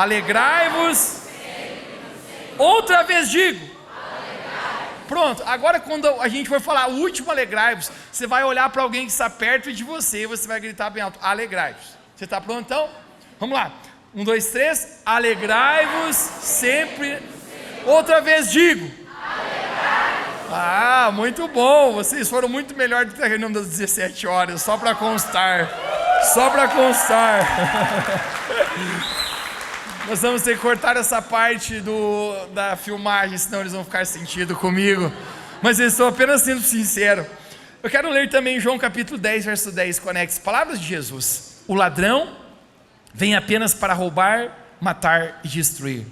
Alegrai-vos. Outra vez digo. Pronto, agora quando a gente for falar o último alegrai-vos, você vai olhar para alguém que está perto de você e você vai gritar bem alto, alegrai-vos. Você está pronto então? Vamos lá, 1, 2, 3, alegrai-vos sempre. Outra vez digo. Ah, muito bom, vocês foram muito melhor do que a reunião das 17 horas, só para constar. Nós vamos ter que cortar essa parte da filmagem, senão eles vão ficar sentido comigo. Mas eu estou apenas sendo sincero. Eu quero ler também João capítulo 10, verso 10, conecte palavras de Jesus. O ladrão vem apenas para roubar, matar e destruir.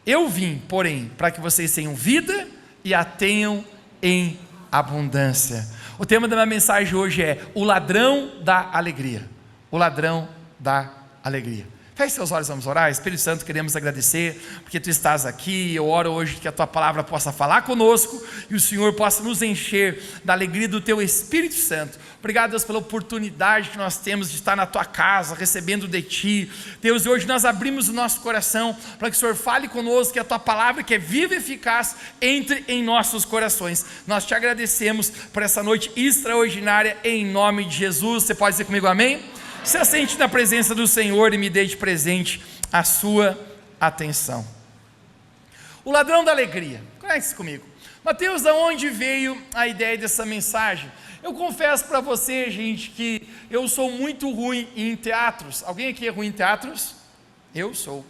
Eu vim, porém, para que vocês tenham vida e a tenham em abundância. O tema da minha mensagem hoje é o ladrão da alegria. O ladrão da alegria. Feche seus olhos, vamos orar. Espírito Santo, queremos agradecer porque Tu estás aqui. Eu oro hoje que a Tua palavra possa falar conosco e o Senhor possa nos encher da alegria do Teu Espírito Santo. Obrigado, Deus, pela oportunidade que nós temos de estar na Tua casa, recebendo de Ti. Deus, hoje nós abrimos o nosso coração para que o Senhor fale conosco, que a Tua palavra, que é viva e eficaz, entre em nossos corações. Nós Te agradecemos por essa noite extraordinária, em nome de Jesus. Você pode dizer comigo amém? Se assente na presença do Senhor e me dê de presente a sua atenção. O ladrão da alegria. Conhece comigo. Mateus, da onde veio a ideia dessa mensagem? Eu confesso para você, gente, que eu sou muito ruim em teatros. Alguém aqui é ruim em teatros? Eu sou.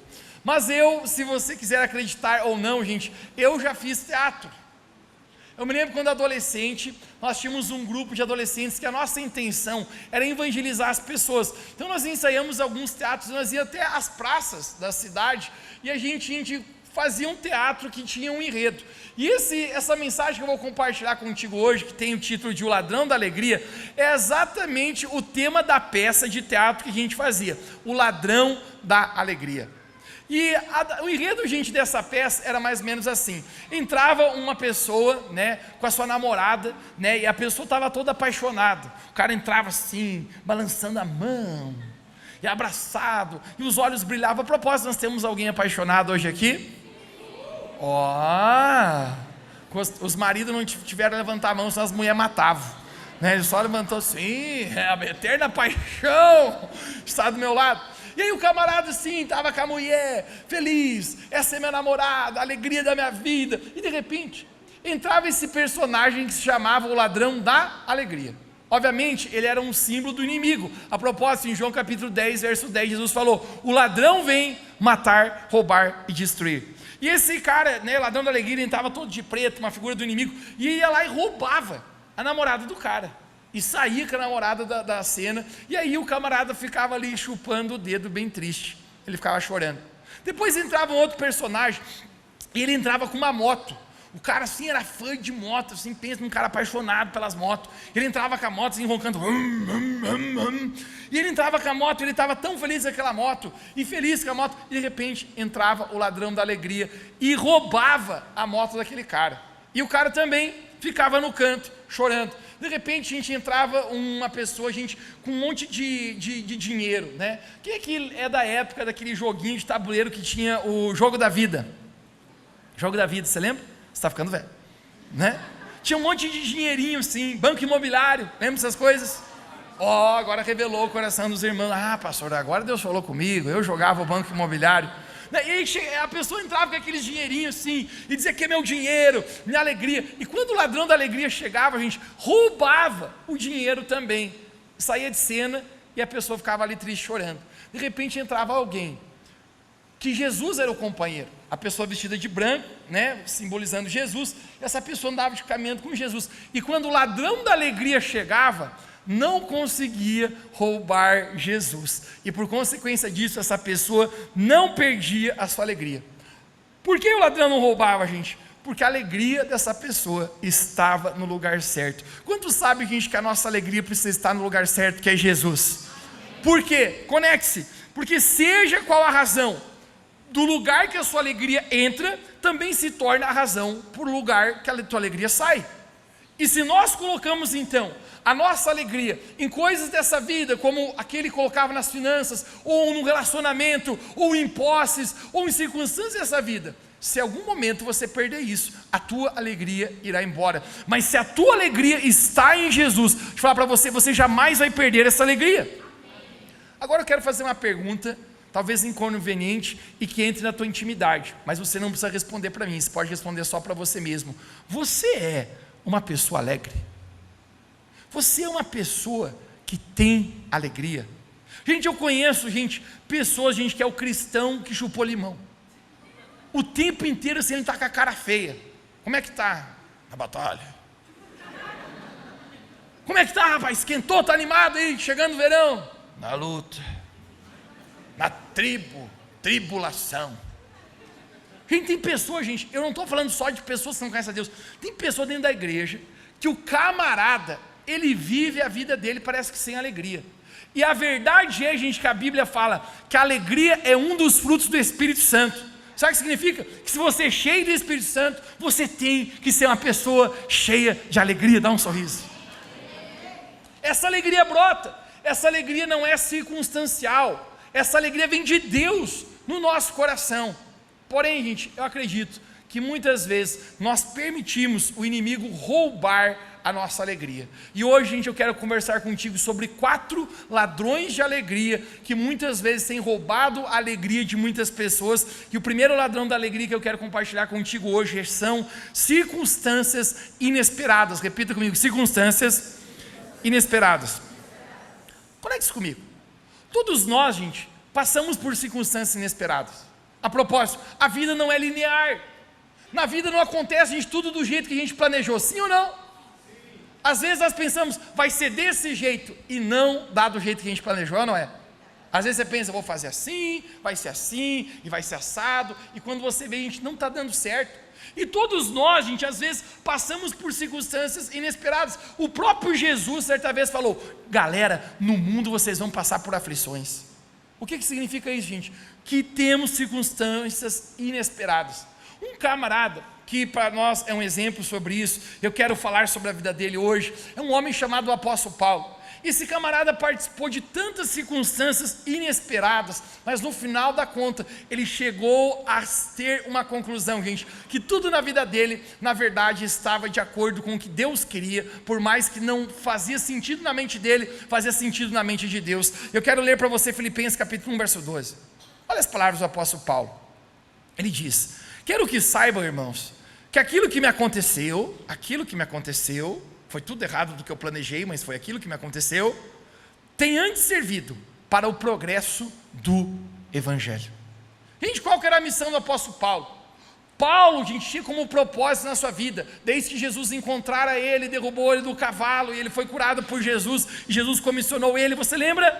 Mas se você quiser acreditar ou não, gente, eu já fiz teatro. Eu me lembro quando adolescente, nós tínhamos um grupo de adolescentes que a nossa intenção era evangelizar as pessoas. Então nós ensaiamos alguns teatros, nós íamos até as praças da cidade e a gente fazia um teatro que tinha um enredo. E essa mensagem que eu vou compartilhar contigo hoje, que tem o título de O Ladrão da Alegria, é exatamente o tema da peça de teatro que a gente fazia, O Ladrão da Alegria. E o enredo, gente, dessa peça era mais ou menos assim: entrava uma pessoa, né, com a sua namorada, né, e a pessoa estava toda apaixonada. O cara entrava assim, balançando a mão, e abraçado, e os olhos brilhavam. A propósito, nós temos alguém apaixonado hoje aqui? Os maridos não tiveram a levantar a mão, senão as mulheres matavam, né? Ele só levantou assim, a eterna paixão está do meu lado. E aí o camarada assim, estava com a mulher, feliz, essa é minha namorada, a alegria da minha vida. E de repente, entrava esse personagem que se chamava o ladrão da alegria. Obviamente, ele era um símbolo do inimigo. A propósito, em João capítulo 10, verso 10, Jesus falou: o ladrão vem matar, roubar e destruir. E esse cara, né, ladrão da alegria, ele estava todo de preto, uma figura do inimigo, e ia lá e roubava a namorada do cara. E saía com a namorada da cena, e aí o camarada ficava ali chupando o dedo bem triste, ele ficava chorando. Depois entrava um outro personagem, e ele entrava com uma moto. O cara assim era fã de moto, assim, pensa num cara apaixonado pelas motos. Ele entrava com a moto assim, roncando, e ele entrava com a moto, ele estava tão feliz com aquela moto, e feliz com a moto, e de repente entrava o ladrão da alegria, e roubava a moto daquele cara. E o cara também ficava no canto, chorando. De repente a gente entrava uma pessoa, gente, com um monte de dinheiro, né? Quem aqui é da época daquele joguinho de tabuleiro que tinha o Jogo da Vida? Jogo da Vida, você lembra? Você está ficando velho, né? Tinha um monte de dinheirinho assim, banco imobiliário, lembra dessas coisas? Agora revelou o coração dos irmãos. Pastor, agora Deus falou comigo, eu jogava o banco imobiliário. E aí a pessoa entrava com aqueles dinheirinhos assim, e dizia que é meu dinheiro, minha alegria. E quando o ladrão da alegria chegava, a gente roubava o dinheiro também. Saía de cena e a pessoa ficava ali triste, chorando. De repente entrava alguém, que Jesus era o companheiro. A pessoa vestida de branco, né, simbolizando Jesus. Essa pessoa andava caminhando com Jesus. E quando o ladrão da alegria chegava, não conseguia roubar Jesus, e por consequência disso, essa pessoa não perdia a sua alegria. Por que o ladrão não roubava, gente? Porque a alegria dessa pessoa estava no lugar certo. Quantos sabem, gente, que a nossa alegria precisa estar no lugar certo, que é Jesus? Por quê? Conecte-se. Porque seja qual a razão, do lugar que a sua alegria entra, também se torna a razão por lugar que a tua alegria sai. E se nós colocamos então a nossa alegria em coisas dessa vida, como aquele colocava nas finanças, ou no relacionamento, ou em posses, ou em circunstâncias dessa vida, se em algum momento você perder isso, a tua alegria irá embora. Mas se a tua alegria está em Jesus, deixa eu falar para você, você jamais vai perder essa alegria. Agora eu quero fazer uma pergunta, talvez inconveniente e que entre na tua intimidade, mas você não precisa responder para mim, você pode responder só para você mesmo. Você é uma pessoa alegre? Você é uma pessoa que tem alegria? Gente, eu conheço, pessoas, que é o cristão que chupou limão. O tempo inteiro assim, ele está com a cara feia. Como é que está? Na batalha. Como é que está, rapaz? Esquentou, está animado aí, chegando o verão? Na luta. Na tribulação. Gente, tem pessoas, eu não estou falando só de pessoas que não conhecem a Deus. Tem pessoas dentro da igreja que o camarada, ele vive a vida dele, parece que sem alegria. E a verdade é, que a Bíblia fala que a alegria é um dos frutos do Espírito Santo. Sabe o que significa? Que se você é cheio do Espírito Santo, você tem que ser uma pessoa cheia de alegria. Dá um sorriso. Essa alegria brota. Essa alegria não é circunstancial. Essa alegria vem de Deus no nosso coração. Porém, eu acredito que muitas vezes nós permitimos o inimigo roubar a nossa alegria. E hoje, eu quero conversar contigo sobre 4 ladrões de alegria que muitas vezes têm roubado a alegria de muitas pessoas. E o primeiro ladrão da alegria que eu quero compartilhar contigo hoje são circunstâncias inesperadas. Repita comigo: circunstâncias inesperadas. Conecte isso comigo. Todos nós, passamos por circunstâncias inesperadas. A propósito, a vida não é linear. Na vida não acontece, tudo do jeito que a gente planejou, sim ou não? Às vezes nós pensamos, vai ser desse jeito, e não dá do jeito que a gente planejou, não é? Às vezes você pensa, vou fazer assim, e vai ser assado, e quando você vê, não está dando certo. E todos nós, às vezes passamos por circunstâncias inesperadas. O próprio Jesus certa vez falou: galera, no mundo vocês vão passar por aflições. O que significa isso, Que temos circunstâncias inesperadas. Um camarada que para nós é um exemplo sobre isso, eu quero falar sobre a vida dele hoje, é um homem chamado apóstolo Paulo. Esse camarada participou de tantas circunstâncias inesperadas, mas no final da conta, ele chegou a ter uma conclusão, que tudo na vida dele, na verdade, estava de acordo com o que Deus queria, por mais que não fazia sentido na mente dele, fazia sentido na mente de Deus. Eu quero ler para você Filipenses capítulo 1, verso 12. Olha as palavras do apóstolo Paulo. Ele diz: quero que saibam, irmãos, que aquilo que me aconteceu, foi tudo errado do que eu planejei, mas foi aquilo que me aconteceu, tem antes servido para o progresso do Evangelho. Qual que era a missão do apóstolo Paulo? Paulo, tinha como propósito na sua vida, desde que Jesus encontrara ele, derrubou ele do cavalo, e ele foi curado por Jesus, e Jesus comissionou ele, você lembra?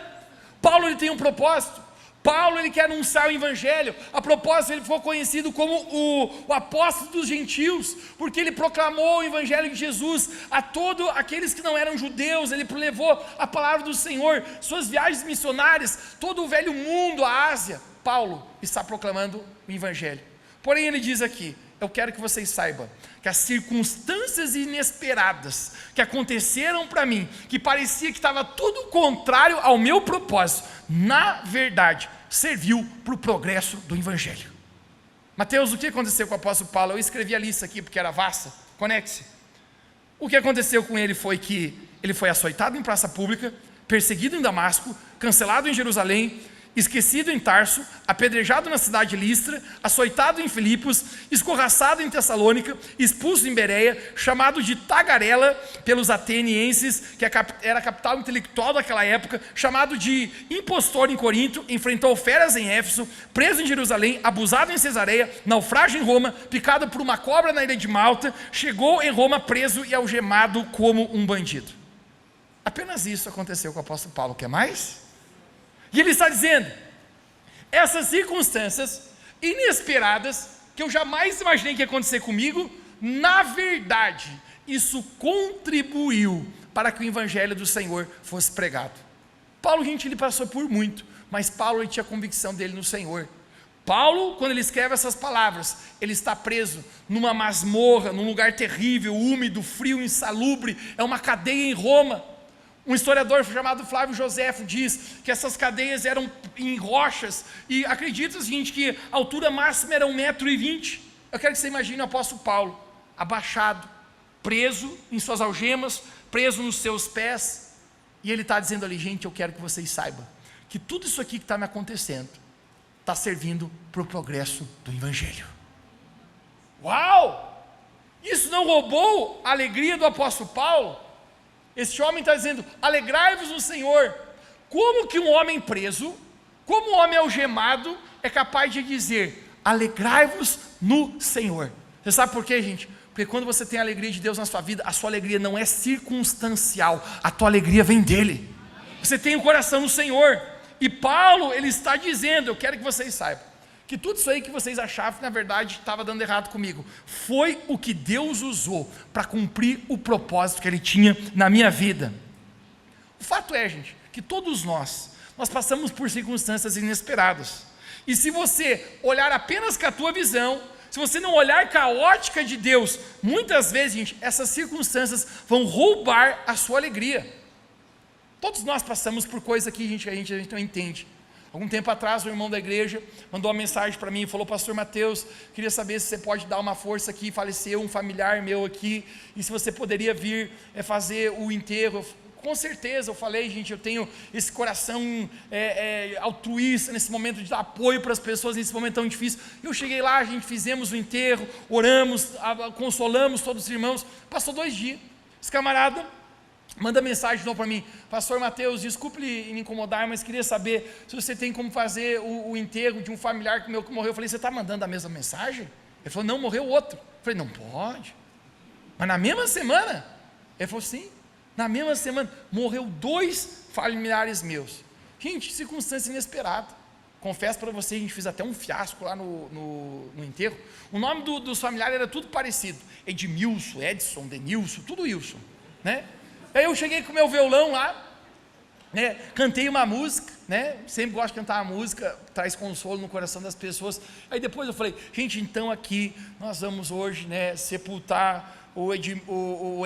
Paulo, ele tem um propósito. Paulo, ele quer anunciar o Evangelho. A propósito, ele ficou conhecido como o apóstolo dos gentios, porque ele proclamou o Evangelho de Jesus a todos aqueles que não eram judeus. Ele levou a palavra do Senhor, suas viagens missionárias, todo o velho mundo, a Ásia. Paulo está proclamando o Evangelho. Porém, ele diz aqui: eu quero que vocês saibam que as circunstâncias inesperadas que aconteceram para mim, que parecia que estava tudo contrário ao meu propósito, na verdade, serviu para o progresso do Evangelho. Mateus, o que aconteceu com o apóstolo Paulo? Eu escrevi a lista aqui porque era vasta, conecte-se. O que aconteceu com ele foi que ele foi açoitado em praça pública, perseguido em Damasco, cancelado em Jerusalém, esquecido em Tarso, apedrejado na cidade de Listra, açoitado em Filipos, escorraçado em Tessalônica, expulso em Bereia, chamado de tagarela pelos atenienses, que era a capital intelectual daquela época, chamado de impostor em Corinto, enfrentou feras em Éfeso, preso em Jerusalém, abusado em Cesareia, naufrágio em Roma, picado por uma cobra na ilha de Malta, chegou em Roma preso e algemado como um bandido. Apenas isso aconteceu com o apóstolo Paulo. Quer mais? E ele está dizendo, essas circunstâncias inesperadas, que eu jamais imaginei que ia acontecer comigo, na verdade, isso contribuiu para que o Evangelho do Senhor fosse pregado. Paulo, ele passou por muito, mas Paulo, ele tinha a convicção dele no Senhor. Paulo, quando ele escreve essas palavras, ele está preso numa masmorra, num lugar terrível, úmido, frio, insalubre, é uma cadeia em Roma. Um historiador chamado Flávio Joséfo diz que essas cadeias eram em rochas, e acredita, gente, que a altura máxima era 1,20 m. Eu quero que você imagine o apóstolo Paulo, abaixado, preso em suas algemas, preso nos seus pés, e ele está dizendo ali: gente, eu quero que vocês saibam que tudo isso aqui que está me acontecendo está servindo para o progresso do Evangelho. Uau! Isso não roubou a alegria do apóstolo Paulo? Este homem está dizendo: alegrai-vos no Senhor. Como que um homem preso, como um homem algemado, é capaz de dizer: alegrai-vos no Senhor? Você sabe por quê, gente? Porque quando você tem a alegria de Deus na sua vida, a sua alegria não é circunstancial, a tua alegria vem dele. Você tem o coração no Senhor. E Paulo, ele está dizendo: eu quero que vocês saibam que tudo isso aí que vocês achavam que na verdade estava dando errado comigo, foi o que Deus usou para cumprir o propósito que Ele tinha na minha vida. O fato é, gente, que todos nós passamos por circunstâncias inesperadas, e se você olhar apenas com a tua visão, se você não olhar com a ótica de Deus, muitas vezes, gente, essas circunstâncias vão roubar a sua alegria. Todos nós passamos por coisas que a gente não entende. Algum tempo atrás, um irmão da igreja mandou uma mensagem para mim e falou: pastor Mateus, queria saber se você pode dar uma força aqui, faleceu um familiar meu aqui, e se você poderia vir fazer o enterro. Com certeza, eu falei: gente, eu tenho esse coração altruísta nesse momento de dar apoio para as pessoas nesse momento tão difícil. Eu cheguei lá, a gente fizemos o enterro, oramos, consolamos todos os irmãos. Passou 2 dias, esse camarada manda mensagem de novo para mim: pastor Mateus, desculpe me incomodar, mas queria saber se você tem como fazer o enterro de um familiar meu que morreu. Eu falei: você está mandando a mesma mensagem? Ele falou: não, morreu outro. Eu falei: não pode. Mas na mesma semana? Ele falou: sim, na mesma semana morreu 2 familiares meus. Gente, circunstância inesperada. Confesso para vocês, a gente fez até um fiasco lá no enterro. O nome dos familiares era tudo parecido: Edmilson, Edson, Denilson, tudo Wilson, né? Aí eu cheguei com o meu violão lá, né, cantei uma música, né, sempre gosto de cantar uma música, traz consolo no coração das pessoas. Aí depois eu falei: gente, então aqui nós vamos hoje, né, sepultar o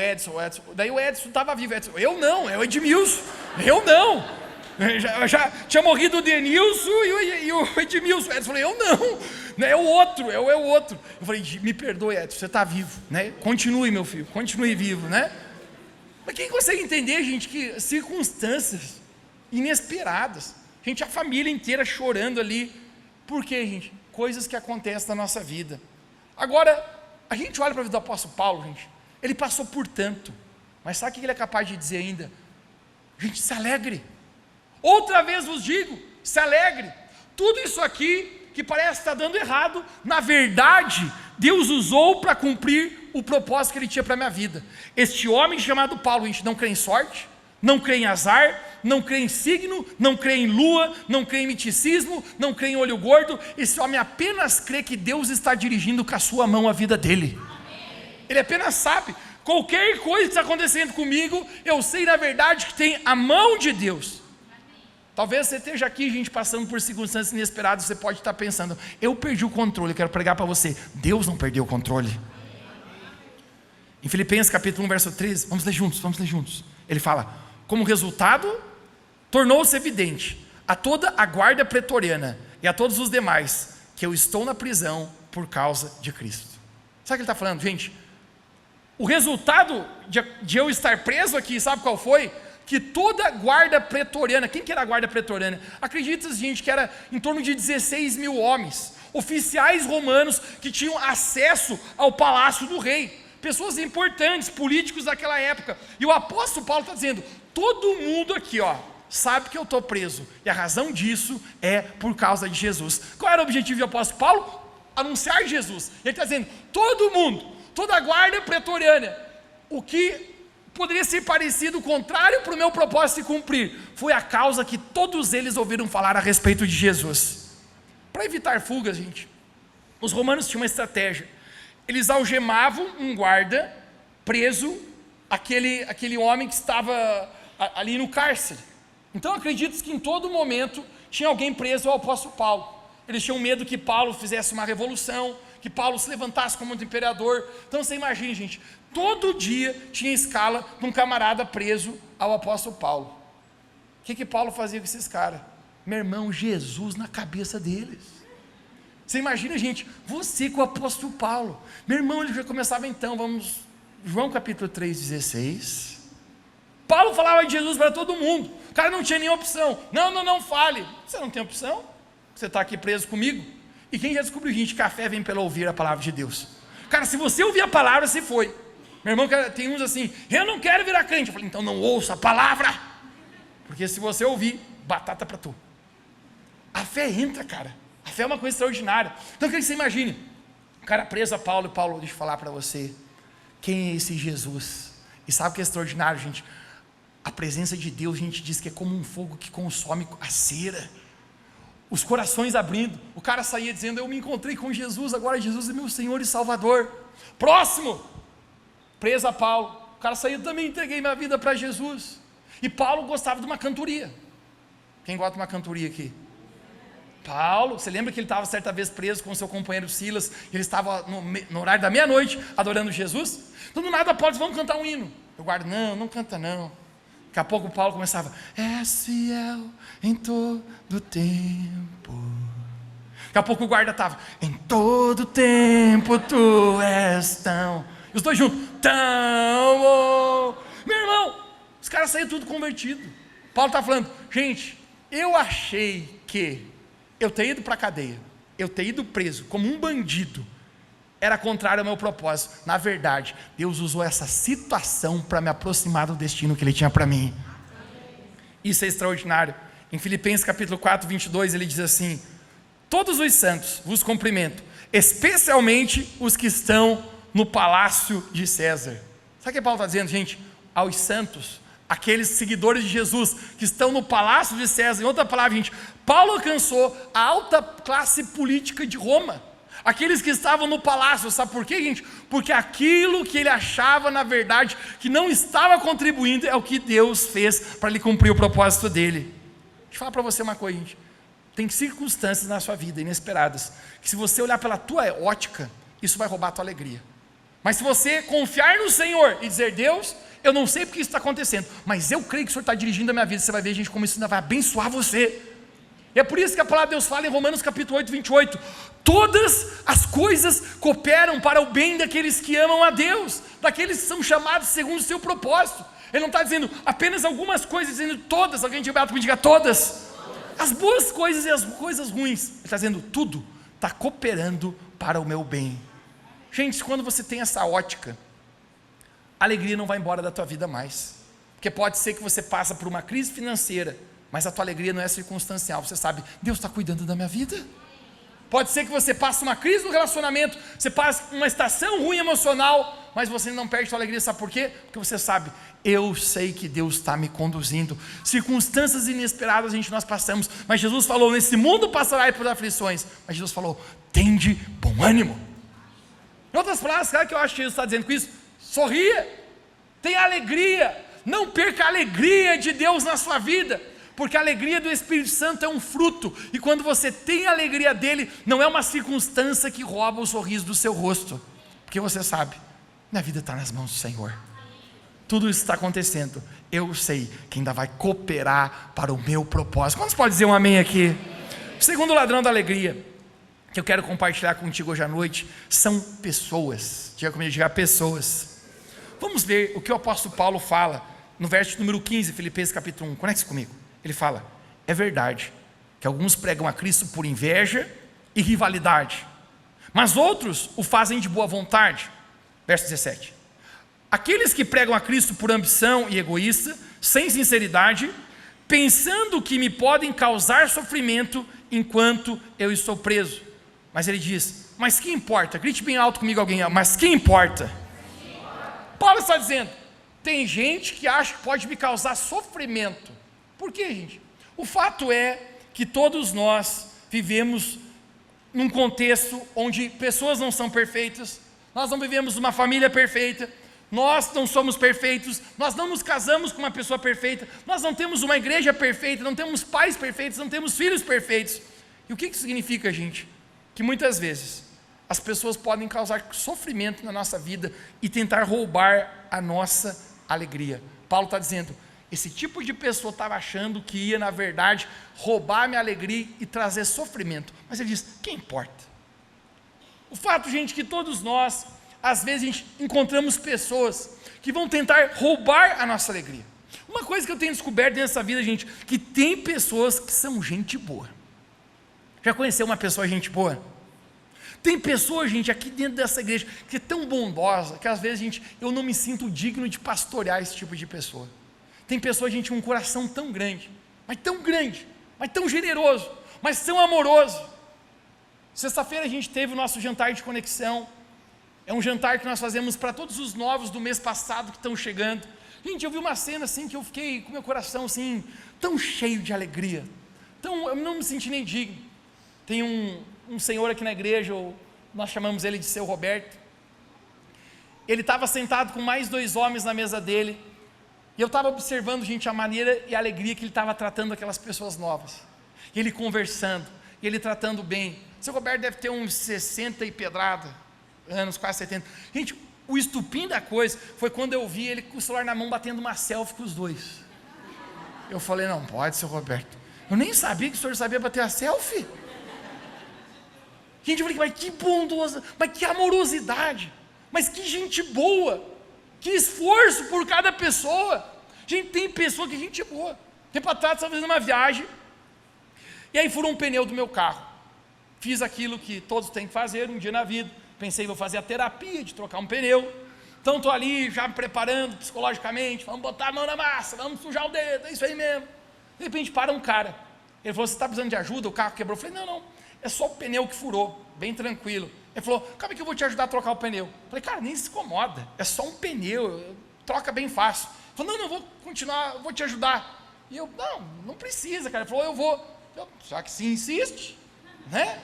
Edson. Daí o Edson estava vivo. Edson: eu não, é o Edmilson, eu não. Eu já tinha morrido o Denilson e o Edmilson. Edson falou: eu não, é o outro, é o outro. Eu falei: me perdoe, Edson, você está vivo, né? Continue, meu filho, continue vivo, né? Mas quem consegue entender, gente, que circunstâncias inesperadas, gente, a família inteira chorando ali, por quê, gente? Coisas que acontecem na nossa vida. Agora, a gente olha para a vida do apóstolo Paulo, gente, ele passou por tanto, mas sabe o que ele é capaz de dizer ainda? Gente, se alegre. Outra vez vos digo, se alegre. Tudo isso aqui que parece estar dando errado, na verdade, Deus usou para cumprir o propósito que Ele tinha para a minha vida. Este homem chamado Paulo, a gente não crê em sorte, não crê em azar, não crê em signo, não crê em lua, não crê em miticismo, não crê em olho gordo. Esse homem apenas crê que Deus está dirigindo com a sua mão a vida dele. Ele apenas sabe: qualquer coisa que está acontecendo comigo, eu sei na verdade que tem a mão de Deus. Talvez você esteja aqui, gente, passando por circunstâncias inesperadas. Você pode estar pensando: eu perdi o controle. Eu quero pregar para você: Deus não perdeu o controle. Em Filipenses capítulo 1, verso 13, vamos ler juntos. Ele fala: como resultado, tornou-se evidente a toda a guarda pretoriana e a todos os demais que eu estou na prisão por causa de Cristo. Sabe o que ele está falando, gente? O resultado de eu estar preso aqui, sabe qual foi? Que toda a guarda pretoriana, quem que era a guarda pretoriana? Acredita, gente, que era em torno de 16 mil homens, oficiais romanos que tinham acesso ao palácio do rei, pessoas importantes, políticos daquela época. E o apóstolo Paulo está dizendo: todo mundo aqui, sabe que eu estou preso, e a razão disso é por causa de Jesus. Qual era o objetivo do apóstolo Paulo? Anunciar Jesus. Ele está dizendo: todo mundo, toda a guarda pretoriana, o que poderia ser parecido, contrário para o meu propósito se cumprir, foi a causa que todos eles ouviram falar a respeito de Jesus. Para evitar fugas, gente, os romanos tinham uma estratégia: eles algemavam um guarda preso, aquele homem que estava ali no cárcere. Então acredito que em todo momento tinha alguém preso ao apóstolo Paulo. eles tinham medo que Paulo fizesse uma revolução, que Paulo se levantasse como um imperador. Então você imagina, gente, todo dia tinha escala de um camarada preso ao apóstolo Paulo. O que Paulo fazia com esses caras? Meu irmão, Jesus na cabeça deles. Você imagina, gente, você com o apóstolo Paulo. Meu irmão, ele já começava então, vamos, João capítulo 3,16. Paulo falava de Jesus para todo mundo. O cara não tinha nenhuma opção. Não fale. Você não tem opção? Você está aqui preso comigo? E quem já descobriu, gente, que a fé vem pelo ouvir a palavra de Deus. Cara, se você ouvir a palavra, você foi. Meu irmão, tem uns assim, eu não quero virar crente. Eu falei, então não ouça a palavra. Porque se você ouvir, batata para tu. A fé entra, cara. A fé é uma coisa extraordinária. Então, eu queria que você imagine, o cara preso a Paulo, e Paulo, deixa eu falar para você, quem é esse Jesus? E sabe o que é extraordinário, gente? A presença de Deus, a gente diz que é como um fogo que consome a cera. Os corações abrindo. O cara saía dizendo, eu me encontrei com Jesus, agora Jesus é meu Senhor e Salvador. Próximo, preso a Paulo. O cara saía, também entreguei minha vida para Jesus. E Paulo gostava de uma cantoria. Quem gosta de uma cantoria aqui? Paulo, você lembra que ele estava certa vez preso com seu companheiro Silas, e ele estava no horário da meia-noite adorando Jesus? Então do nada Paulo disse, vamos cantar um hino. Eu guardo, não canta não. Daqui a pouco Paulo começava, és fiel em todo tempo. Daqui a pouco o guarda estava, em todo tempo tu és tão. E os dois juntos, tão bom. Meu irmão, os caras saíram tudo convertido. Paulo está falando, gente, eu achei que eu ter ido para a cadeia, eu ter ido preso como um bandido, era contrário ao meu propósito. Na verdade, Deus usou essa situação para me aproximar do destino que Ele tinha para mim. Isso é extraordinário. Em Filipenses capítulo 4, 22, ele diz assim, todos os santos vos cumprimento, especialmente os que estão no palácio de César. Sabe o que Paulo está dizendo, gente? Aos santos, aqueles seguidores de Jesus que estão no palácio de César. Em outra palavra, gente, Paulo alcançou a alta classe política de Roma, aqueles que estavam no palácio. Sabe por quê, gente? Porque aquilo que ele achava, na verdade, que não estava contribuindo, é o que Deus fez para ele cumprir o propósito dele. Deixa eu falar para você uma coisa, gente, tem circunstâncias na sua vida inesperadas, que se você olhar pela tua ótica, isso vai roubar a tua alegria. Mas se você confiar no Senhor e dizer, Deus, eu não sei porque isso está acontecendo, mas eu creio que o Senhor está dirigindo a minha vida. Você vai ver, gente, como isso ainda vai abençoar você. E é por isso que a palavra de Deus fala em Romanos capítulo 8, 28, todas as coisas cooperam para o bem daqueles que amam a Deus, daqueles que são chamados segundo o seu propósito. Ele não está dizendo apenas algumas coisas, dizendo todas. Alguém me diga todas. As boas coisas e as coisas ruins. Ele está dizendo tudo está cooperando para o meu bem. Gente, quando você tem essa ótica, a alegria não vai embora da tua vida mais, porque pode ser que você passe por uma crise financeira, mas a tua alegria não é circunstancial. Você sabe, Deus está cuidando da minha vida. Pode ser que você passe uma crise no relacionamento, você passe uma estação ruim emocional, mas você não perde a sua alegria. Sabe por quê? Porque você sabe, eu sei que Deus está me conduzindo. Circunstâncias inesperadas a gente nós passamos, mas Jesus falou, nesse mundo passará por aflições, mas Jesus falou, tende bom ânimo. Em outras palavras, sabe o que eu acho que Jesus está dizendo com isso? Sorria, tenha alegria, não perca a alegria de Deus na sua vida, porque a alegria do Espírito Santo é um fruto, e quando você tem a alegria dele, não é uma circunstância que rouba o sorriso do seu rosto, porque você sabe, minha vida está nas mãos do Senhor, tudo isso está acontecendo, eu sei que ainda vai cooperar para o meu propósito. Quantos podem dizer um amém aqui? O segundo ladrão da alegria, que eu quero compartilhar contigo hoje à noite, são pessoas. Diga comigo, diga pessoas. Vamos ver o que o apóstolo Paulo fala, no verso número 15, Filipenses capítulo 1, conecte-se comigo. Ele fala, é verdade, que alguns pregam a Cristo por inveja e rivalidade, mas outros o fazem de boa vontade. Verso 17, aqueles que pregam a Cristo por ambição e egoísta, sem sinceridade, pensando que me podem causar sofrimento enquanto eu estou preso. Mas ele diz, mas que importa? Grite bem alto comigo alguém, mas que importa? Paulo está dizendo, tem gente que acha que pode me causar sofrimento. Por quê, gente? O fato é que todos nós vivemos num contexto onde pessoas não são perfeitas, nós não vivemos uma família perfeita, nós não somos perfeitos, nós não nos casamos com uma pessoa perfeita, nós não temos uma igreja perfeita, não temos pais perfeitos, não temos filhos perfeitos. E o que isso significa, gente? Que muitas vezes as pessoas podem causar sofrimento na nossa vida e tentar roubar a nossa alegria. Paulo está dizendo, esse tipo de pessoa estava achando que ia, na verdade, roubar minha alegria e trazer sofrimento. Mas ele diz, quem importa? O fato, gente, que todos nós, às vezes a gente encontramos pessoas que vão tentar roubar a nossa alegria. Uma coisa que eu tenho descoberto nessa vida, gente, que tem pessoas que são gente boa. Já conheceu uma pessoa gente boa? Tem pessoas, gente, aqui dentro dessa igreja, que é tão bondosa, que às vezes, gente, eu não me sinto digno de pastorear esse tipo de pessoa. Tem pessoas, gente, com um coração tão grande, mas tão generoso, mas tão amoroso. Sexta-feira a gente teve o nosso jantar de conexão. É um jantar que nós fazemos para todos os novos do mês passado que estão chegando. Gente, eu vi uma cena assim que eu fiquei com meu coração assim, tão cheio de alegria. Então eu não me senti nem digno. Tem um senhor aqui na igreja, nós chamamos ele de seu Roberto. Ele estava sentado com mais 2 homens na mesa dele. E eu estava observando, gente, a maneira e a alegria que ele estava tratando aquelas pessoas novas. E ele conversando, e ele tratando bem. Seu Roberto deve ter uns 60 e pedrada, anos, quase 70. Gente, o estupim da coisa foi quando eu vi ele com o celular na mão batendo uma selfie com os 2. Eu falei, não pode, seu Roberto. Eu nem sabia que o senhor sabia bater a selfie. Gente, eu falei, mas que bondosa, mas que amorosidade, mas que gente boa, que esforço por cada pessoa. Gente, tem pessoa que é gente boa. Tempo atrás, estava fazendo uma viagem, e aí furou um pneu do meu carro. Fiz aquilo que todos têm que fazer um dia na vida. Pensei, vou fazer a terapia de trocar um pneu. Então estou ali já me preparando psicologicamente, vamos botar a mão na massa, vamos sujar o dedo, é isso aí mesmo. De repente para um cara, ele falou, você está precisando de ajuda, o carro quebrou. Eu falei, não, é só o pneu que furou, bem tranquilo. Ele falou, calma que eu vou te ajudar a trocar o pneu. Eu falei, cara, nem se incomoda, é só um pneu, troca bem fácil. Ele falou, não, eu vou continuar, eu vou te ajudar. E eu, não precisa, cara. Ele falou, eu vou. Já que se insiste, né?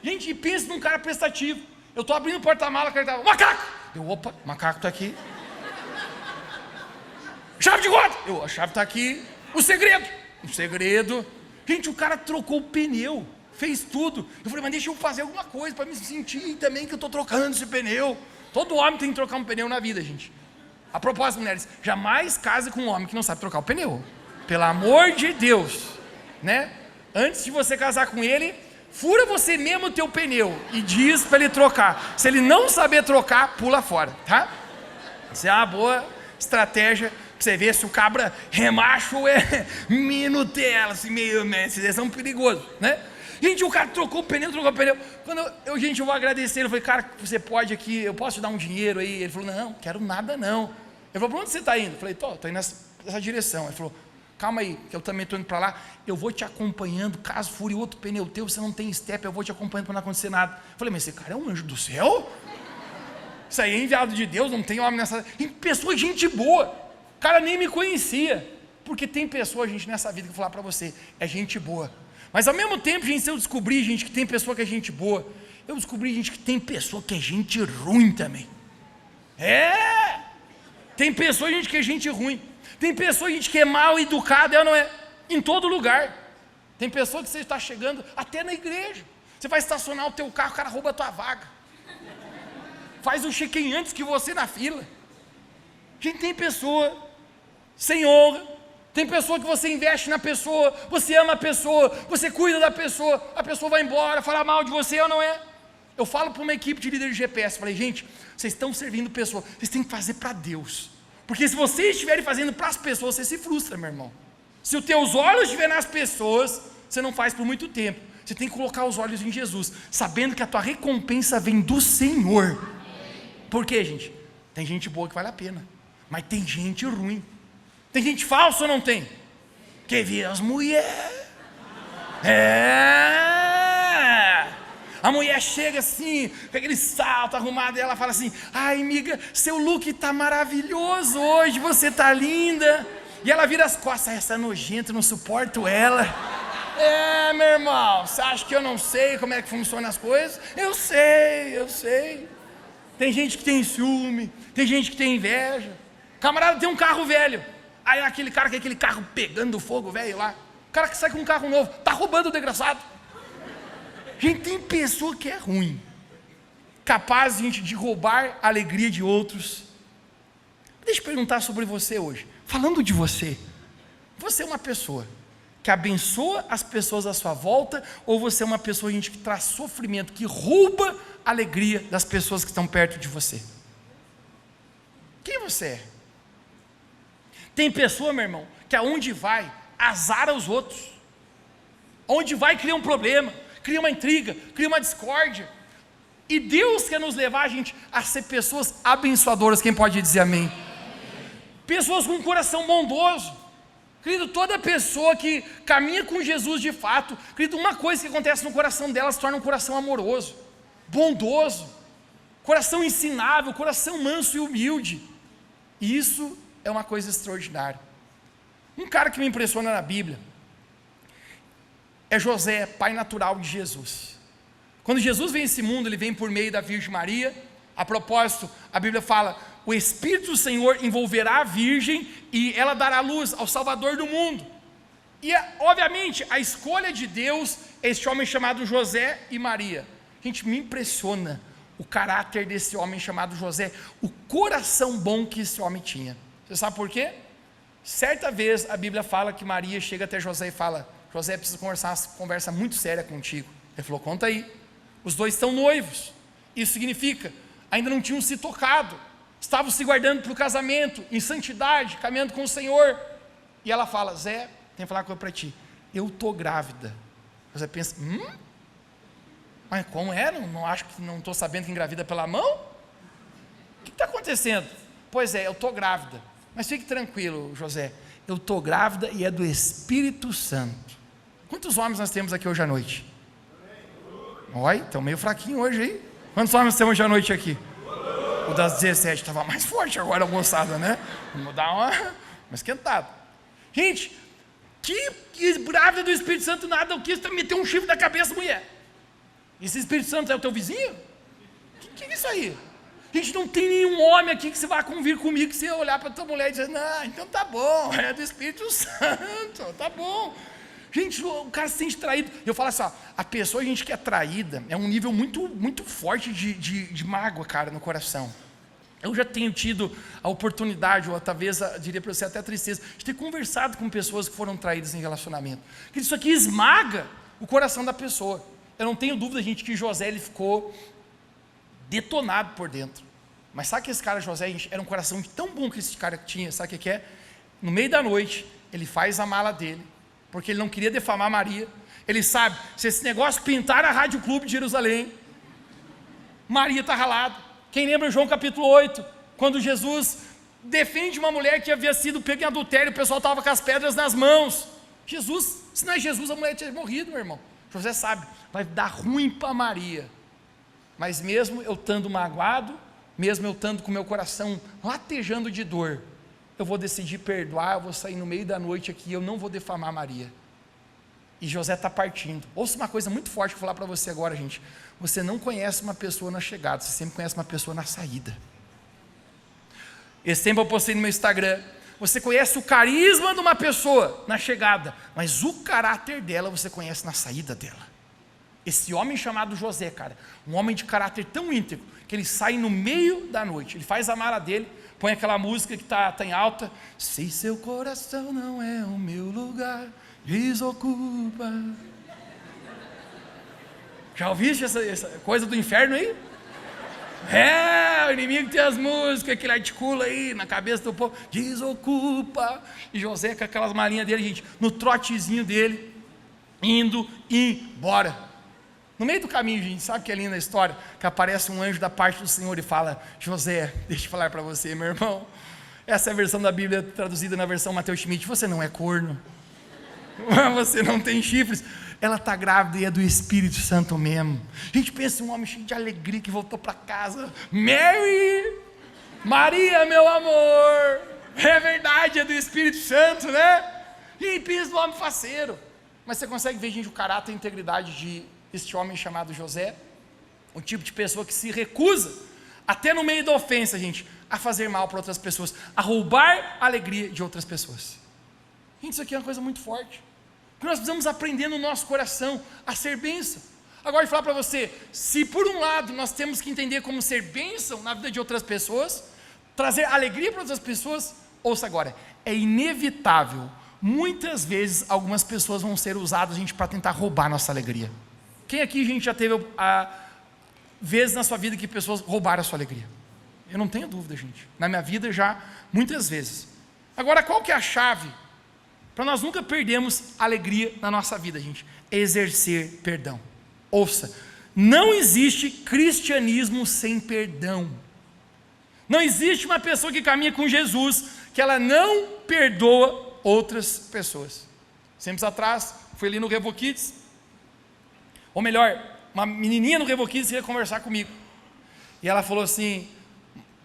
Gente, pensa num cara prestativo. Eu estou abrindo o porta-mala, o cara estava, macaco! Eu, opa, macaco está aqui. Chave de roda! A chave está aqui. O segredo. Gente, o cara trocou o pneu, fez tudo. Eu falei, mas deixa eu fazer alguma coisa para me sentir também que eu estou trocando esse pneu. Todo homem tem que trocar um pneu na vida, gente. A propósito, mulheres, jamais case com um homem que não sabe trocar o pneu. Pelo amor de Deus, né? Antes de você casar com ele, fura você mesmo o teu pneu e diz para ele trocar. Se ele não saber trocar, pula fora, tá? Isso é uma boa estratégia para você ver se o cabra remacho ou é Nutella, assim meio, né? Vocês são perigosos, né? Gente, o cara trocou o pneu. Quando eu vou agradecer, eu falei, cara, você pode aqui, eu posso te dar um dinheiro aí? Ele falou, não, quero nada não. Ele falou, para onde você está indo? Eu falei, tô indo nessa direção. Ele falou, calma aí, que eu também estou indo para lá, eu vou te acompanhando, caso fure outro pneu teu, você não tem step, eu vou te acompanhando para não acontecer nada. Eu falei, mas esse cara é um anjo do céu? Isso aí é enviado de Deus, não tem homem nessa... Tem pessoa, gente boa, o cara nem me conhecia, porque tem pessoa, gente, nessa vida que eu vou falar para você, é gente boa. Mas ao mesmo tempo, gente, se eu descobrir, gente, que tem pessoa que é gente boa, eu descobri, gente, que tem pessoa que é gente ruim também. Tem pessoa, gente, que é gente ruim. Tem pessoa, gente, que é mal educada, ela não é, em todo lugar. Tem pessoa que você está chegando, até na igreja. Você vai estacionar o teu carro, o cara rouba a tua vaga. Faz o check-in antes que você na fila. Gente, tem pessoa sem honra. Tem pessoa que você investe na pessoa, você ama a pessoa, você cuida da pessoa, a pessoa vai embora, fala mal de você ou não é. Eu falo para uma equipe de líderes de GPS, falei, gente, vocês estão servindo pessoas, vocês têm que fazer para Deus. Porque se vocês estiverem fazendo para as pessoas, você se frustra, meu irmão. Se os teus olhos estiverem nas pessoas, você não faz por muito tempo. Você tem que colocar os olhos em Jesus, sabendo que a tua recompensa vem do Senhor. Por quê, gente? Tem gente boa que vale a pena, mas tem gente ruim. Tem gente falsa ou não tem? Quer ver as mulheres? A mulher chega assim, com aquele salto arrumado, e ela fala assim, ai amiga, seu look está maravilhoso hoje, você está linda. E ela vira as costas, essa nojenta, não suporto ela. Meu irmão, você acha que eu não sei como é que funcionam as coisas? Eu sei. Tem gente que tem ciúme, tem gente que tem inveja. Camarada tem um carro velho, aí aquele cara com aquele carro pegando fogo velho lá, o cara que sai com um carro novo, está roubando o desgraçado. Gente, tem pessoa que é ruim, capaz, gente, de roubar a alegria de outros. Deixa eu perguntar sobre você hoje. Falando de você, você é uma pessoa que abençoa as pessoas à sua volta, ou você é uma pessoa, gente, que traz sofrimento, que rouba a alegria das pessoas que estão perto de você? Quem você é? Tem pessoa, meu irmão, que aonde vai, azara os outros. Onde vai, cria um problema, cria uma intriga, cria uma discórdia. E Deus quer nos levar, gente, a ser pessoas abençoadoras. Quem pode dizer amém? Pessoas com um coração bondoso. Querido, toda pessoa que caminha com Jesus de fato, querido, uma coisa que acontece no coração dela se torna um coração amoroso, bondoso, coração ensinável, coração manso e humilde. E isso é uma coisa extraordinária. Um cara que me impressiona na Bíblia é José, pai natural de Jesus. Quando Jesus vem a esse mundo, ele vem por meio da Virgem Maria. A propósito, a Bíblia fala: o Espírito do Senhor envolverá a Virgem e ela dará luz ao Salvador do mundo. E obviamente a escolha de Deus é este homem chamado José e Maria. Gente, me impressiona o caráter desse homem chamado José, o coração bom que esse homem tinha. Você sabe por quê? Certa vez a Bíblia fala que Maria chega até José e fala: José, precisa conversar uma conversa muito séria contigo. Ele falou: conta aí. Os dois estão noivos. Isso significa, ainda não tinham se tocado, estavam se guardando para o casamento, em santidade, caminhando com o Senhor. E ela fala: Zé, tem que falar uma coisa para ti, eu estou grávida. José pensa: mas como é? Não acho que não estou sabendo que engravida pela mão? O que está acontecendo? Pois é, eu estou grávida. Mas fique tranquilo, José, eu estou grávida e é do Espírito Santo. Quantos homens nós temos aqui hoje à noite? Olha, estão meio fraquinho hoje aí. Quantos homens temos hoje à noite aqui? O das 17 estava mais forte agora, a moçada, né? Vamos dar uma esquentada. Gente, que grávida do Espírito Santo nada, eu quis meter um chifre na cabeça da mulher. Esse Espírito Santo é o teu vizinho? O que é isso aí? Gente, não tem nenhum homem aqui que você vai convir comigo, que você olhar para a tua mulher e dizer: não, então tá bom, é do Espírito Santo, tá bom. Gente, o cara se sente traído. Eu falo assim, ó, a pessoa, gente, que é traída, é um nível muito, muito forte de mágoa, cara, no coração. Eu já tenho tido a oportunidade, ou talvez, diria para você, até tristeza, de ter conversado com pessoas que foram traídas em relacionamento. Porque isso aqui esmaga o coração da pessoa. Eu não tenho dúvida, gente, que José, ele ficou detonado por dentro. Mas sabe que esse cara José, gente, era um coração tão bom que esse cara tinha. Sabe o que é? No meio da noite, ele faz a mala dele, porque ele não queria defamar Maria. Ele sabe, se esse negócio pintar a Rádio Clube de Jerusalém, Maria está ralada. Quem lembra João capítulo 8, quando Jesus defende uma mulher que havia sido pega em adultério, o pessoal estava com as pedras nas mãos. Jesus, se não é Jesus, a mulher tinha morrido, meu irmão. José sabe, vai dar ruim para Maria. Mas mesmo eu estando magoado, mesmo eu estando com meu coração latejando de dor, eu vou decidir perdoar, eu vou sair no meio da noite aqui, eu não vou defamar Maria. E José está partindo. Ouça uma coisa muito forte que eu vou falar para você agora, gente. Você não conhece uma pessoa na chegada, você sempre conhece uma pessoa na saída. Esse tempo eu postei no meu Instagram. Você conhece o carisma de uma pessoa na chegada, mas o caráter dela você conhece na saída dela. Esse homem chamado José, cara, um homem de caráter tão íntegro, que ele sai no meio da noite, ele faz a mala dele, põe aquela música que está em alta: se seu coração não é o meu lugar, desocupa. Já ouviste essa coisa do inferno aí? O inimigo tem as músicas que ele articula aí na cabeça do povo: desocupa. E José com aquelas malinhas dele, gente, no trotezinho dele, indo embora. No meio do caminho, gente, sabe que é linda a história? Que aparece um anjo da parte do Senhor e fala: José, deixa eu falar para você, meu irmão, essa é a versão da Bíblia traduzida na versão Mateus Schmidt. Você não é corno, você não tem chifres, ela está grávida e é do Espírito Santo mesmo. A gente pensa em um homem cheio de alegria que voltou para casa: Mary, Maria, meu amor, é verdade, é do Espírito Santo, né? E pensa no homem faceiro. Mas você consegue ver, gente, o caráter e a integridade de este homem chamado José, o tipo de pessoa que se recusa, até no meio da ofensa, gente, a fazer mal para outras pessoas, a roubar a alegria de outras pessoas. Gente, isso aqui é uma coisa muito forte, porque nós precisamos aprender no nosso coração a ser bênção, Agora, eu vou falar para você, se por um lado nós temos que entender como ser bênção na vida de outras pessoas, trazer alegria para outras pessoas, ouça agora, é inevitável, muitas vezes algumas pessoas vão ser usadas, gente, para tentar roubar nossa alegria. Quem aqui, gente, já teve vezes na sua vida que pessoas roubaram a sua alegria? Eu não tenho dúvida, gente, na minha vida já, muitas vezes. Agora, qual que é a chave para nós nunca perdermos alegria na nossa vida, gente? É exercer perdão. Ouça, não existe cristianismo sem perdão. Não existe uma pessoa que caminha com Jesus que ela não perdoa outras pessoas. Tempos atrás, fui ali no Revo Kids, ou melhor, uma menininha no Revo Kids queria conversar comigo. E ela falou assim: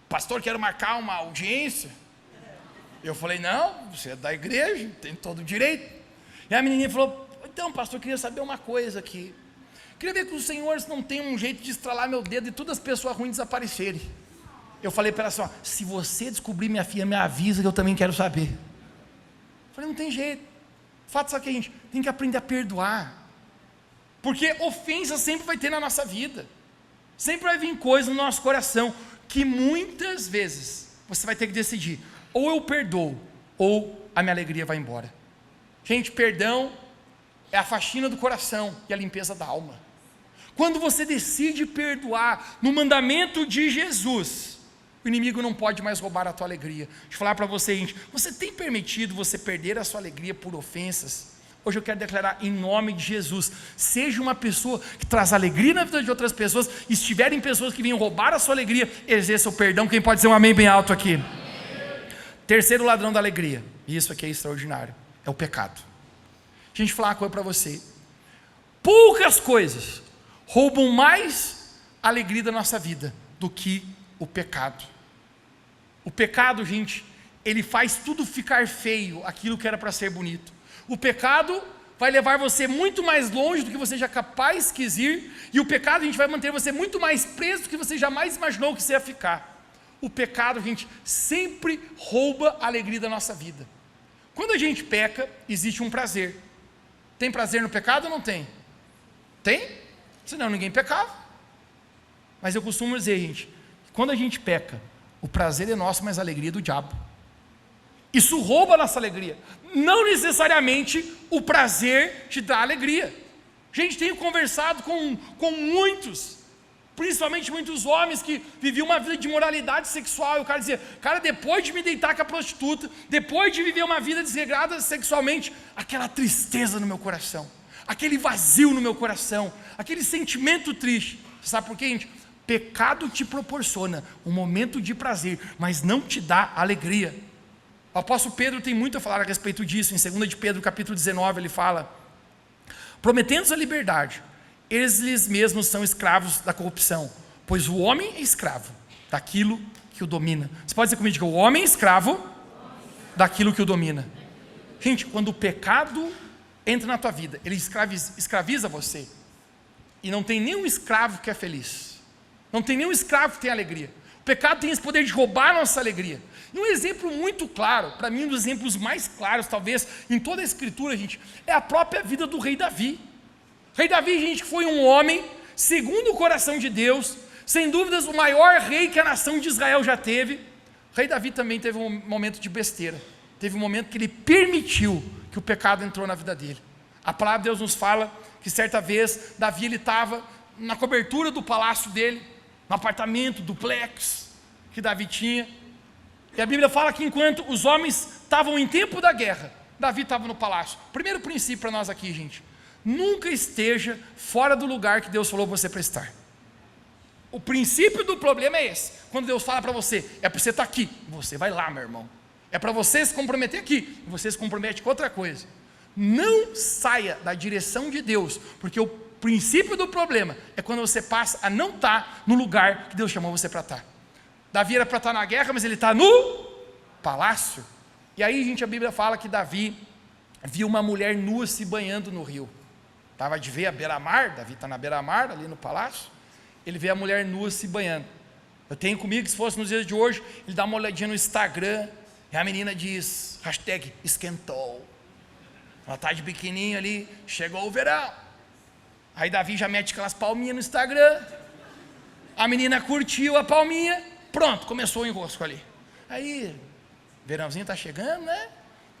pastor, quero marcar uma audiência. Eu falei: não, você é da igreja, tem todo o direito. E a menininha falou: então, pastor, eu queria saber uma coisa aqui. Queria ver que os senhores não tem um jeito de estralar meu dedo e todas as pessoas ruins desaparecerem. Eu falei para ela assim: ó, se você descobrir, minha filha, me avisa que eu também quero saber. Eu falei: não tem jeito. O fato é que a gente tem que aprender a perdoar. Porque ofensa sempre vai ter na nossa vida. Sempre vai vir coisa no nosso coração que muitas vezes você vai ter que decidir: ou eu perdoo, ou a minha alegria vai embora. Gente, perdão é a faxina do coração e a limpeza da alma. Quando você decide perdoar no mandamento de Jesus, o inimigo não pode mais roubar a tua alegria. Deixa eu falar para você, gente, você tem permitido você perder a sua alegria por ofensas? Hoje eu quero declarar em nome de Jesus, seja uma pessoa que traz alegria na vida de outras pessoas, e se tiverem pessoas que venham roubar a sua alegria, exerça o perdão. Quem pode dizer um amém bem alto aqui? Terceiro ladrão da alegria, e isso aqui é extraordinário, é o pecado. Gente, falar uma coisa para você, poucas coisas roubam mais a alegria da nossa vida do que o pecado. O pecado, gente, ele faz tudo ficar feio, aquilo que era para ser bonito. O pecado vai levar você muito mais longe do que você já capaz quis ir, e o pecado, a gente, vai manter você muito mais preso do que você jamais imaginou que você ia ficar. O pecado, gente, sempre rouba a alegria da nossa vida. Quando a gente peca, existe um prazer. Tem prazer no pecado ou não tem? Tem? Senão ninguém pecava. Mas eu costumo dizer, gente, que quando a gente peca, o prazer é nosso, mas a alegria é do diabo. Isso rouba a nossa alegria. Não necessariamente o prazer te dá alegria. Gente, tenho conversado com muitos, principalmente muitos homens que viviam uma vida de moralidade sexual, e o cara dizia: cara, depois de me deitar com a prostituta, depois de viver uma vida desregrada sexualmente, aquela tristeza no meu coração, aquele vazio no meu coração, aquele sentimento triste. Você sabe por quê, gente? Pecado te proporciona um momento de prazer, mas não te dá alegria. O apóstolo Pedro tem muito a falar a respeito disso. Em 2 de Pedro capítulo 19 ele fala: prometendo-nos a liberdade, eles mesmos são escravos da corrupção, pois o homem é escravo daquilo que o domina. Você pode dizer comigo, diga: o homem é escravo daquilo que o domina. Gente, quando o pecado entra na tua vida, ele escraviza você, e não tem nenhum escravo que é feliz, não tem nenhum escravo que tem alegria. O pecado tem esse poder de roubar a nossa alegria. E um exemplo muito claro, para mim um dos exemplos mais claros talvez em toda a escritura, gente, é a própria vida do rei Davi. O rei Davi, gente, foi um homem segundo o coração de Deus, sem dúvidas o maior rei que a nação de Israel já teve. O rei Davi também teve um momento de besteira, teve um momento que ele permitiu que o pecado entrou na vida dele. A palavra de Deus nos fala que certa vez Davi estava na cobertura do palácio dele, no apartamento, duplex que Davi tinha, e a Bíblia fala que enquanto os homens estavam em tempo da guerra, Davi estava no palácio. Primeiro princípio para nós aqui, gente: nunca esteja fora do lugar que Deus falou para você para estar. O princípio do problema é esse: quando Deus fala para você, é para você estar aqui, você vai lá, meu irmão. É para você se comprometer aqui, e você se compromete com outra coisa. Não saia da direção de Deus, porque o princípio do problema é quando você passa a não estar no lugar que Deus chamou você para estar. Davi era para estar na guerra, mas ele está no palácio. E aí, gente, a Bíblia fala que Davi viu uma mulher nua se banhando no rio. Estava de ver a beira-mar, Davi está na beira-mar, ali no palácio. Ele vê a mulher nua se banhando. Eu tenho comigo que se fosse nos dias de hoje, ele dá uma olhadinha no Instagram, e a menina diz, #esquentou. Ela está de biquininho ali, chegou o verão. Aí Davi já mete aquelas palminhas no Instagram, a menina curtiu a palminha, pronto, começou o enrosco ali. Aí, verãozinho tá chegando, né?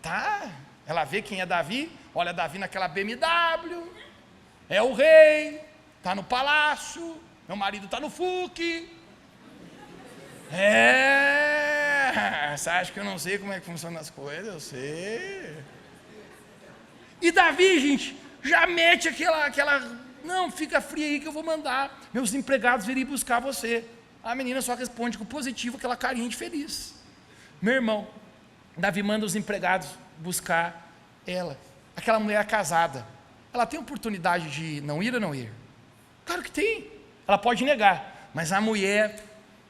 Tá, ela vê quem é Davi, olha Davi naquela BMW, é o rei, tá no palácio, meu marido tá no FUC. Você acha que eu não sei como é que funcionam as coisas? Eu sei. E Davi, gente, já mete aquela, não, fica fria aí que eu vou mandar meus empregados virem buscar você. A menina só responde com positivo, aquela carinha de feliz. Meu irmão, Davi manda os empregados buscar ela. Aquela mulher casada, ela tem oportunidade de não ir ou não ir? Claro que tem, ela pode negar, mas a mulher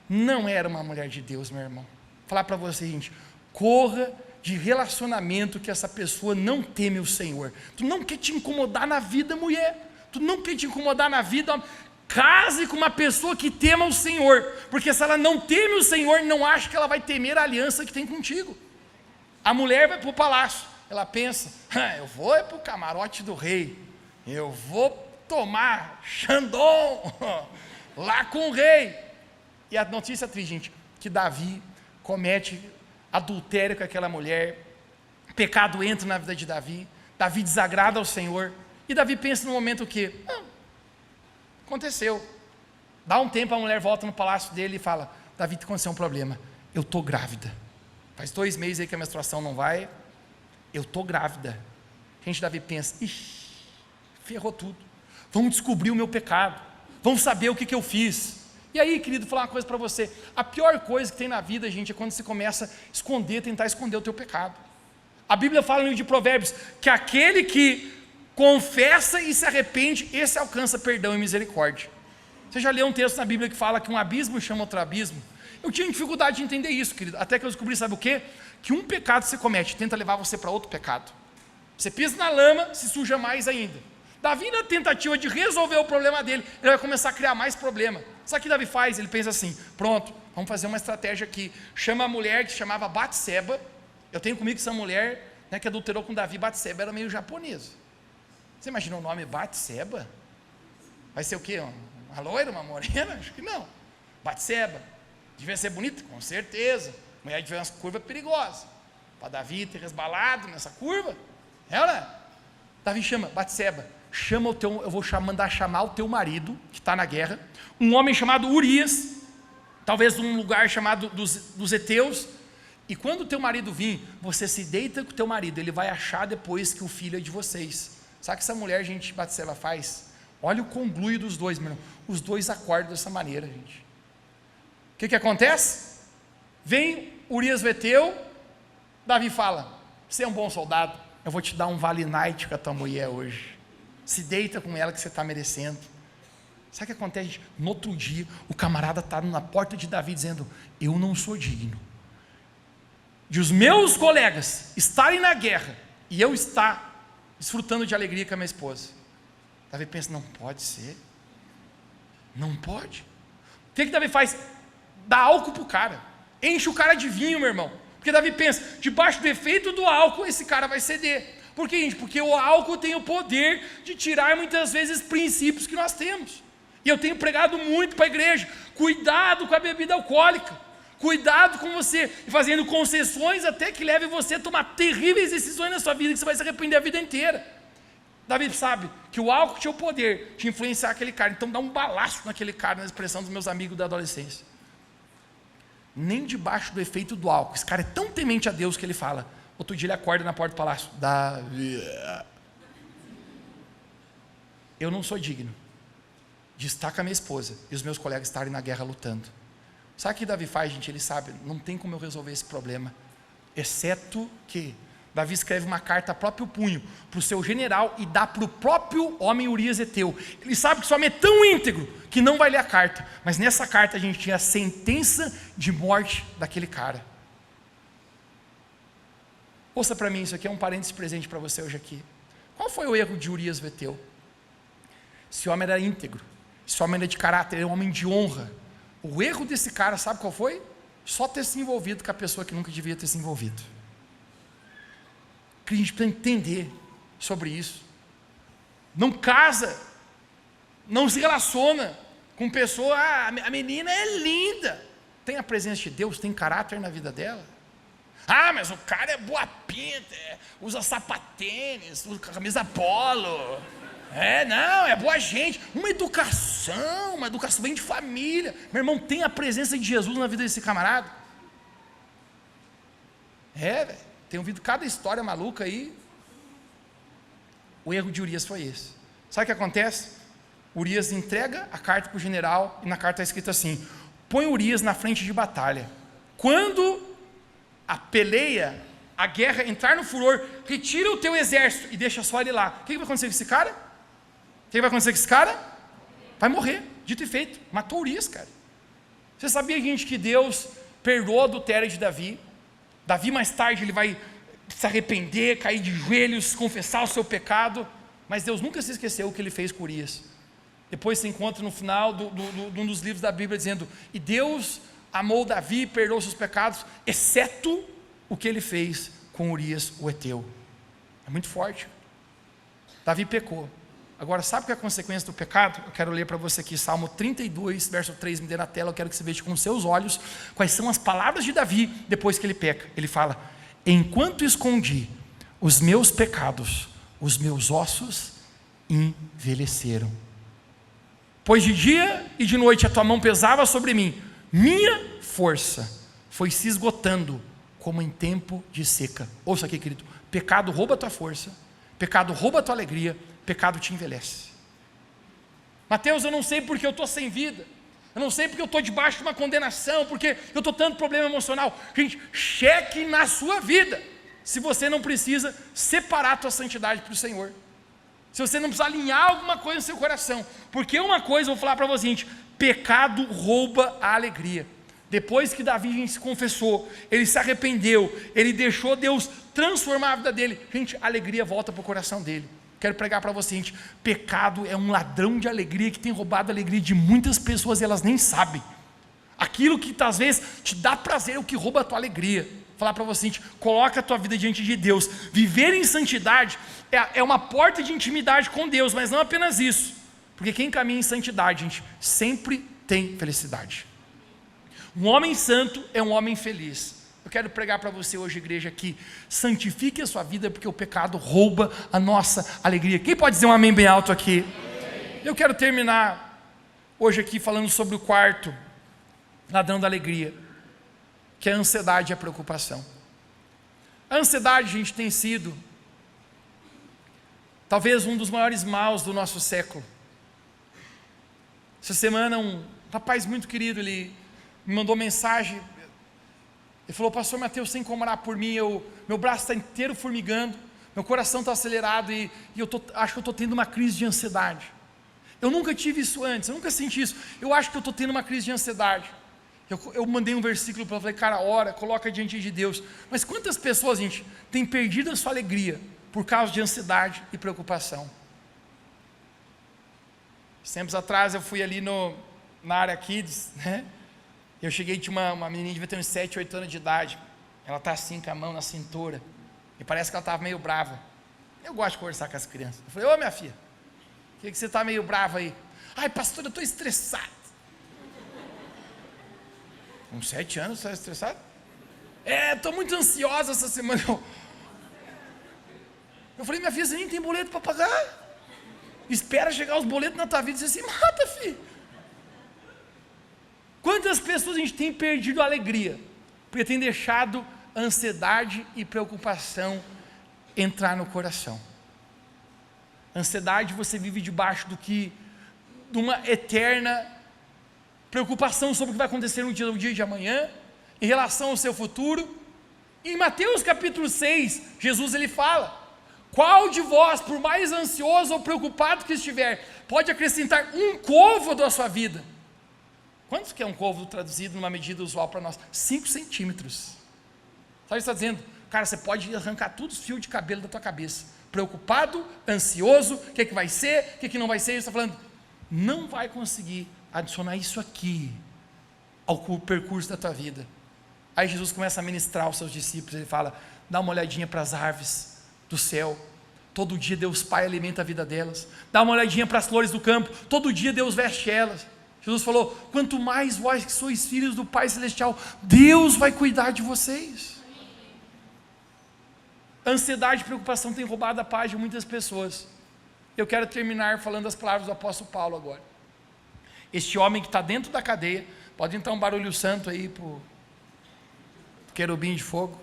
não era uma mulher de Deus, meu irmão. Vou falar para você, gente, corra de relacionamento que essa pessoa não teme o Senhor. Tu não quer te incomodar na vida, mulher, tu não quer te incomodar na vida, case com uma pessoa que tema o Senhor, porque se ela não teme o Senhor, não acha que ela vai temer a aliança que tem contigo. A mulher vai para o palácio, ela pensa, eu vou para o camarote do rei, eu vou tomar Xandão lá com o rei. E a notícia triste, gente, que Davi comete adultério com aquela mulher, pecado entra na vida de Davi, Davi desagrada ao Senhor, e Davi pensa no momento que, aconteceu, dá um tempo, a mulher volta no palácio dele e fala, Davi, aconteceu um problema, eu estou grávida, faz 2 meses aí que a menstruação não vai, eu estou grávida. Gente, Davi pensa, ixi, ferrou tudo, vão descobrir o meu pecado, vão saber o que eu fiz. E aí, querido, vou falar uma coisa para você, a pior coisa que tem na vida, gente, é quando você começa a esconder, tentar esconder o teu pecado. A Bíblia fala no livro de Provérbios, que aquele que confessa e se arrepende, esse alcança perdão e misericórdia. Você já leu um texto na Bíblia que fala que um abismo chama outro abismo? Eu tinha dificuldade de entender isso, querido, até que eu descobri, sabe o quê? Que um pecado que você comete, tenta levar você para outro pecado. Você pisa na lama, se suja mais ainda. Davi, na tentativa de resolver o problema dele, ele vai começar a criar mais problema. Sabe o que Davi faz? Ele pensa assim, pronto, vamos fazer uma estratégia aqui, chama a mulher que se chamava Batseba, eu tenho comigo essa mulher, né, que adulterou com Davi. Batseba era meio japonesa. Você imagina o nome Batseba? Vai ser o quê? Uma loira, uma morena? Acho que não. Batseba, devia ser bonita? Com certeza. Mulher devia ter umas curvas perigosas, para Davi ter resbalado nessa curva, né? Davi chama Batseba, eu vou mandar chamar o teu marido, que está na guerra, um homem chamado Urias, talvez num lugar chamado dos Heteus, e quando o teu marido vir, você se deita com o teu marido, ele vai achar depois que o filho é de vocês. Sabe o que essa mulher, gente, Batseba faz? Olha o conluio dos dois, meu irmão. Os dois acordam dessa maneira, gente. O que acontece? Vem Urias o Heteu, Davi fala, você é um bom soldado, eu vou te dar um vale night com a tua mulher hoje, se deita com ela que você está merecendo. Sabe o que acontece, gente? No outro dia, o camarada está na porta de Davi dizendo, eu não sou digno de os meus colegas estarem na guerra, e eu estar desfrutando de alegria com a minha esposa. Davi pensa, não pode ser, não pode. O que Davi faz? Dá álcool para o cara, enche o cara de vinho, meu irmão, porque Davi pensa, debaixo do efeito do álcool, esse cara vai ceder. Por quê, gente? Porque o álcool tem o poder de tirar muitas vezes princípios que nós temos, e eu tenho pregado muito para a igreja, cuidado com a bebida alcoólica, cuidado com você, fazendo concessões até que leve você a tomar terríveis decisões na sua vida, que você vai se arrepender a vida inteira. Davi sabe que o álcool tinha o poder de influenciar aquele cara, então dá um balaço naquele cara, na expressão dos meus amigos da adolescência. Nem debaixo do efeito do álcool, esse cara é tão temente a Deus que ele fala, outro dia ele acorda na porta do palácio, Davi, eu não sou digno de estar com a minha esposa e os meus colegas estarem na guerra lutando. Sabe o que Davi faz, gente? Ele sabe, não tem como eu resolver esse problema, exceto que Davi escreve uma carta a próprio punho para o seu general e dá para o próprio homem Urias Heteu. Ele sabe que esse homem é tão íntegro que não vai ler a carta, mas nessa carta a gente tinha a sentença de morte daquele cara. Ouça para mim, isso aqui é um parênteses presente para você hoje aqui. Qual foi o erro de Urias Heteu? Esse homem era íntegro, esse homem era de caráter, era um homem de honra. O erro desse cara, sabe qual foi? Só ter se envolvido com a pessoa que nunca devia ter se envolvido. Que a gente precisa entender sobre isso. Não casa não se relaciona com pessoa, a menina é linda, tem a presença de Deus, tem caráter na vida dela. Mas o cara é boa pinta, usa sapatênis, usa camisa polo, não, é boa gente, uma educação bem de família. Meu irmão, tem a presença de Jesus na vida desse camarada? Velho, tenho ouvido cada história maluca aí. O erro de Urias foi esse. Sabe o que acontece? Urias entrega a carta para o general, e na carta está escrito assim: põe Urias na frente de batalha. Quando a peleia, a guerra entrar no furor, retira o teu exército e deixa só ele lá. O que vai acontecer com esse cara? O que vai acontecer com esse cara? Vai morrer, dito e feito. Matou Urias, cara. Você sabia, gente, que Deus perdoou o adultério de Davi? Davi mais tarde ele vai se arrepender, cair de joelhos, confessar o seu pecado, mas Deus nunca se esqueceu o que ele fez com Urias. Depois se encontra no final de um dos livros da Bíblia dizendo: e Deus amou Davi, perdoou seus pecados, exceto o que ele fez com Urias o Heteu. É muito forte. Davi pecou. Agora, sabe o que é a consequência do pecado? Eu quero ler para você aqui, Salmo 32, verso 3, me dê na tela. Eu quero que você veja com seus olhos quais são as palavras de Davi depois que ele peca. Ele fala: enquanto escondi os meus pecados, os meus ossos envelheceram. Pois de dia e de noite a tua mão pesava sobre mim, minha força foi se esgotando como em tempo de seca. Ouça aqui, querido: pecado rouba a tua força, pecado rouba a tua alegria, pecado te envelhece. Mateus, eu não sei porque eu estou sem vida, eu não sei porque eu estou debaixo de uma condenação, porque eu estou tendo problema emocional. Gente, cheque na sua vida se você não precisa separar a tua santidade para o Senhor, se você não precisa alinhar alguma coisa no seu coração, porque uma coisa eu vou falar para você, gente: pecado rouba a alegria. Depois que Davi, gente, se confessou, ele se arrependeu, ele deixou Deus transformar a vida dele, gente, a alegria volta para o coração dele. Quero pregar para você, gente: pecado é um ladrão de alegria que tem roubado a alegria de muitas pessoas e elas nem sabem. Aquilo que às vezes te dá prazer é o que rouba a tua alegria. Falar para você, gente: coloca a tua vida diante de Deus. Viver em santidade é uma porta de intimidade com Deus, mas não apenas isso, porque quem caminha em santidade, gente, sempre tem felicidade. Um homem santo é um homem feliz. Eu quero pregar para você hoje, igreja, aqui: santifique a sua vida, porque o pecado rouba a nossa alegria. Quem pode dizer um amém bem alto aqui? Eu quero terminar hoje aqui falando sobre o quarto ladrão da alegria, que é a ansiedade e a preocupação. A ansiedade, gente, tem sido talvez um dos maiores maus do nosso século. Essa semana um rapaz muito querido, ele me mandou mensagem. Ele falou: pastor Mateus, sem como orar por mim, meu braço está inteiro formigando, meu coração está acelerado e acho que eu estou tendo uma crise de ansiedade. Eu nunca tive isso antes, eu nunca senti isso. Eu acho que eu estou tendo uma crise de ansiedade. Eu mandei um versículo para ele, falei: cara, ora, coloca diante de Deus. Mas quantas pessoas, gente, têm perdido a sua alegria por causa de ansiedade e preocupação? Tempos atrás eu fui ali na área Kids, né? Eu cheguei, tinha uma menina, devia ter uns 7, 8 anos de idade. Ela está assim, com a mão na cintura, e parece que ela estava meio brava. Eu gosto de conversar com as crianças. Eu falei: ô minha filha, por que você está meio brava aí? Ai pastor, eu estou estressado. Com 7 anos, você está estressado? Estou muito ansiosa essa semana. Eu falei: minha filha, você nem tem boleto para pagar? Espera chegar os boletos na tua vida e você se mata, filho. Quantas pessoas a gente tem perdido a alegria, porque tem deixado ansiedade e preocupação entrar no coração. Ansiedade, você vive debaixo de uma eterna preocupação sobre o que vai acontecer no dia de amanhã, em relação ao seu futuro. Em Mateus capítulo 6, Jesus ele fala: qual de vós, por mais ansioso ou preocupado que estiver, pode acrescentar um côvado à sua vida? Quantos que é um côvado traduzido numa medida usual para nós? 5 centímetros. Sabe o que está dizendo? Cara, você pode arrancar todos os fios de cabelo da tua cabeça. Preocupado, ansioso, o que vai ser, o que não vai ser. Ele está falando: não vai conseguir adicionar isso aqui ao percurso da tua vida. Aí Jesus começa a ministrar aos seus discípulos. Ele fala: dá uma olhadinha para as aves do céu, todo dia Deus Pai alimenta a vida delas. Dá uma olhadinha para as flores do campo, todo dia Deus veste elas. Jesus falou, quanto mais vós que sois filhos do Pai Celestial, Deus vai cuidar de vocês. A ansiedade e preocupação tem roubado a paz de muitas pessoas. Eu quero terminar falando as palavras do apóstolo Paulo agora. Este homem que está dentro da cadeia, pode entrar um barulho santo aí para o querubim de fogo.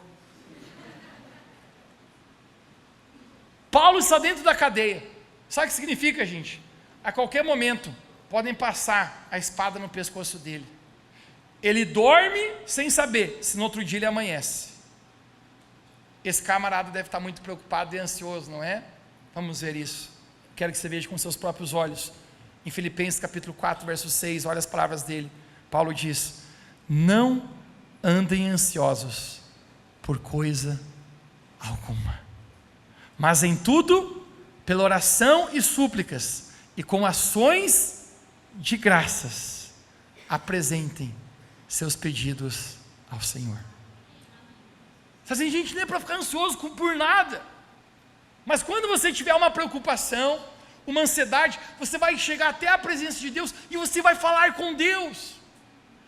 Paulo está dentro da cadeia. Sabe o que significa, gente? A qualquer momento podem passar a espada no pescoço dele. Ele dorme sem saber se no outro dia ele amanhece. Esse camarada deve estar muito preocupado e ansioso, não é? Vamos ver isso. Quero que você veja com seus próprios olhos. Em Filipenses capítulo 4, verso 6, olha as palavras dele. Paulo diz, não andem ansiosos por coisa alguma, mas em tudo, pela oração e súplicas, e com ações de graças, apresentem seus pedidos ao Senhor. Assim, gente, não é para ficar ansioso por nada, mas quando você tiver uma preocupação, uma ansiedade, você vai chegar até a presença de Deus, e você vai falar com Deus.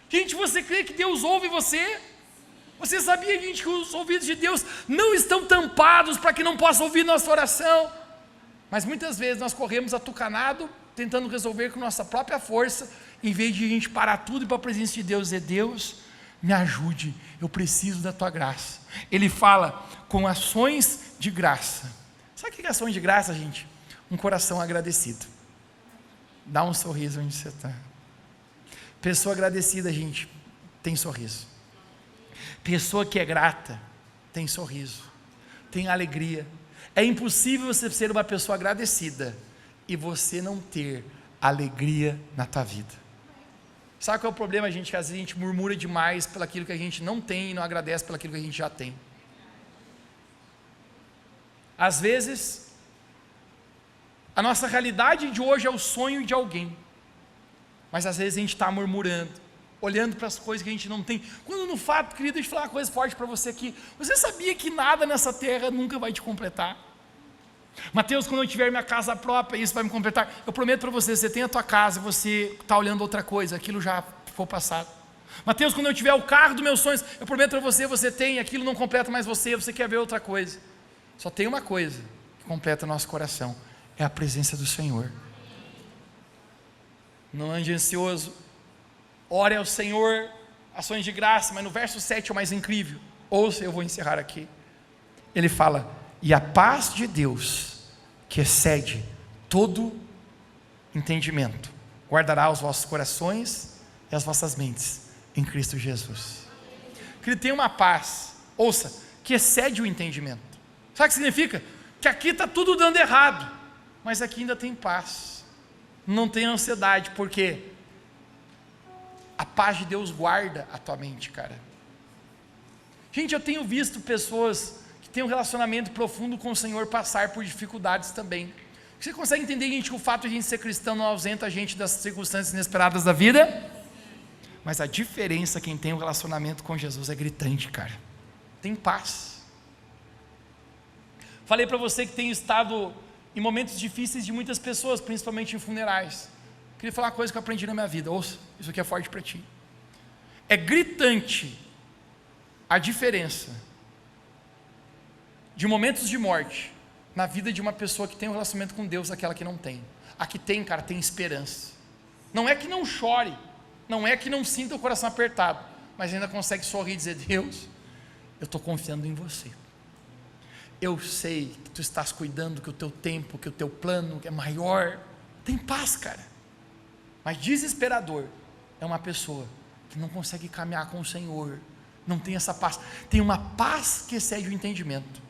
Gente, você crê que Deus ouve você? Você sabia, gente, que os ouvidos de Deus não estão tampados para que não possa ouvir nossa oração? Mas muitas vezes nós corremos atucanado, tentando resolver com nossa própria força, em vez de a gente parar tudo e ir para a presença de Deus e dizer, Deus, me ajude, eu preciso da tua graça. Ele fala com ações de graça. Sabe o que é ações de graça, gente? Um coração agradecido. Dá um sorriso onde você está. Pessoa agradecida, gente, tem sorriso. Pessoa que é grata, tem sorriso, tem alegria. É impossível você ser uma pessoa agradecida e você não ter alegria na tua vida. Sabe qual é o problema, gente? Que às vezes a gente murmura demais pelaquilo que a gente não tem e não agradece pelaquilo que a gente já tem. Às vezes, a nossa realidade de hoje é o sonho de alguém, mas às vezes a gente está murmurando, olhando para as coisas que a gente não tem, quando no fato, querido, deixa eu falar uma coisa forte para você aqui, você sabia que nada nessa terra nunca vai te completar? Mateus, quando eu tiver minha casa própria, isso vai me completar. Eu prometo para você, você tem a tua casa, você está olhando outra coisa, aquilo já foi passado. Mateus, quando eu tiver o carro dos meus sonhos, eu prometo para você, você tem, aquilo não completa mais você quer ver outra coisa. Só tem uma coisa que completa o nosso coração, é a presença do Senhor. Não ande ansioso, ore ao Senhor, ações de graça, mas no verso 7 é o mais incrível. Ouça, eu vou encerrar aqui. Ele fala, e a paz de Deus, que excede todo entendimento, guardará os vossos corações e as vossas mentes em Cristo Jesus. Que Ele tem uma paz, ouça, que excede o entendimento. Sabe o que significa? Que aqui está tudo dando errado, mas aqui ainda tem paz, não tem ansiedade, porque a paz de Deus guarda a tua mente, cara. Gente, eu tenho visto pessoas que têm um relacionamento profundo com o Senhor passar por dificuldades também. Você consegue entender, gente, que o fato de a gente ser cristão não ausenta a gente das circunstâncias inesperadas da vida? Mas a diferença, quem tem um relacionamento com Jesus é gritante, cara. Tem paz. Falei para você que tenho estado em momentos difíceis de muitas pessoas, principalmente em funerais. Queria falar uma coisa que eu aprendi na minha vida. Ouça, isso aqui é forte para ti. É gritante a diferença de momentos de morte na vida de uma pessoa que tem um relacionamento com Deus, daquela que não tem. A que tem, cara, tem esperança. Não é que não chore, não é que não sinta o coração apertado, mas ainda consegue sorrir e dizer, Deus, eu estou confiando em você. Eu sei que tu estás cuidando, que o teu tempo, que o teu plano é maior. Tem paz, cara. Mas desesperador é uma pessoa que não consegue caminhar com o Senhor, não tem essa paz. Tem uma paz que excede o entendimento.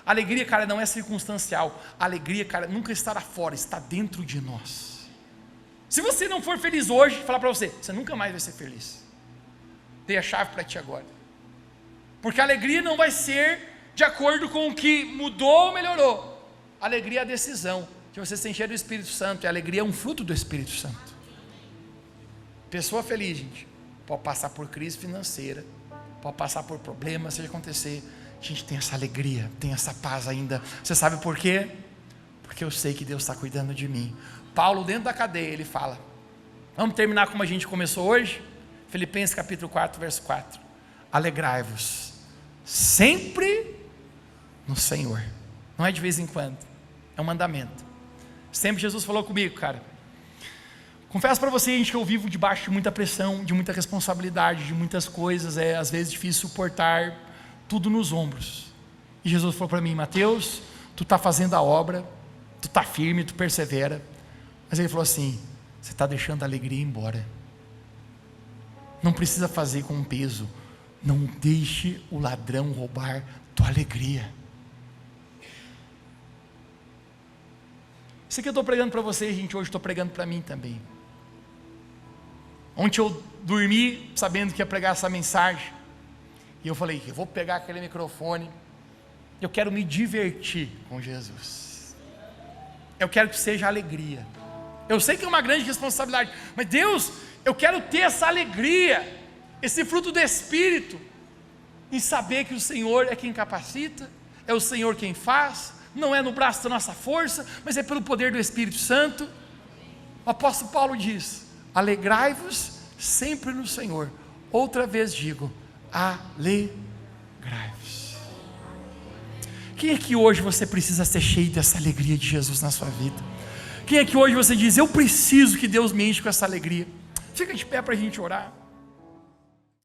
A alegria, cara, não é circunstancial. A alegria, cara, nunca estará fora, está dentro de nós. Se você não for feliz hoje, falar para você, você nunca mais vai ser feliz. Dei a chave para ti agora. Porque a alegria não vai ser de acordo com o que mudou ou melhorou. A alegria é a decisão de você se encher do Espírito Santo. E a alegria é um fruto do Espírito Santo. Pessoa feliz, gente, pode passar por crise financeira, pode passar por problemas, seja acontecer, a gente tem essa alegria, tem essa paz ainda. Você sabe por quê? porque eu sei que Deus está cuidando de mim. Paulo, dentro da cadeia, ele fala, vamos terminar como a gente começou hoje? Filipenses capítulo 4, verso 4. Alegrai-vos sempre no Senhor. Não é de vez em quando, é um mandamento. Sempre Jesus falou comigo, cara. Confesso para você, gente, que eu vivo debaixo de muita pressão, de muita responsabilidade, de muitas coisas, é às vezes difícil suportar tudo nos ombros. E Jesus falou para mim, Mateus, tu está fazendo a obra, tu está firme, tu persevera, mas ele falou assim, você está deixando a alegria ir embora, não precisa fazer com peso, não deixe o ladrão roubar tua alegria. Isso aqui eu estou pregando para vocês, gente, hoje estou pregando para mim também. Ontem eu dormi sabendo que ia pregar essa mensagem, e eu falei, eu vou pegar aquele microfone, eu quero me divertir com Jesus, eu quero que seja alegria. Eu sei que é uma grande responsabilidade, mas Deus, eu quero ter essa alegria, esse fruto do Espírito, em saber que o Senhor é quem capacita, é o Senhor quem faz, não é no braço da nossa força, mas é pelo poder do Espírito Santo. O apóstolo Paulo diz, alegrai-vos sempre no Senhor. Outra vez digo, alegrai-vos. Quem é que hoje você precisa ser cheio dessa alegria de Jesus na sua vida? Quem é que hoje você diz, eu preciso que Deus me enche com essa alegria? Fica de pé para a gente orar.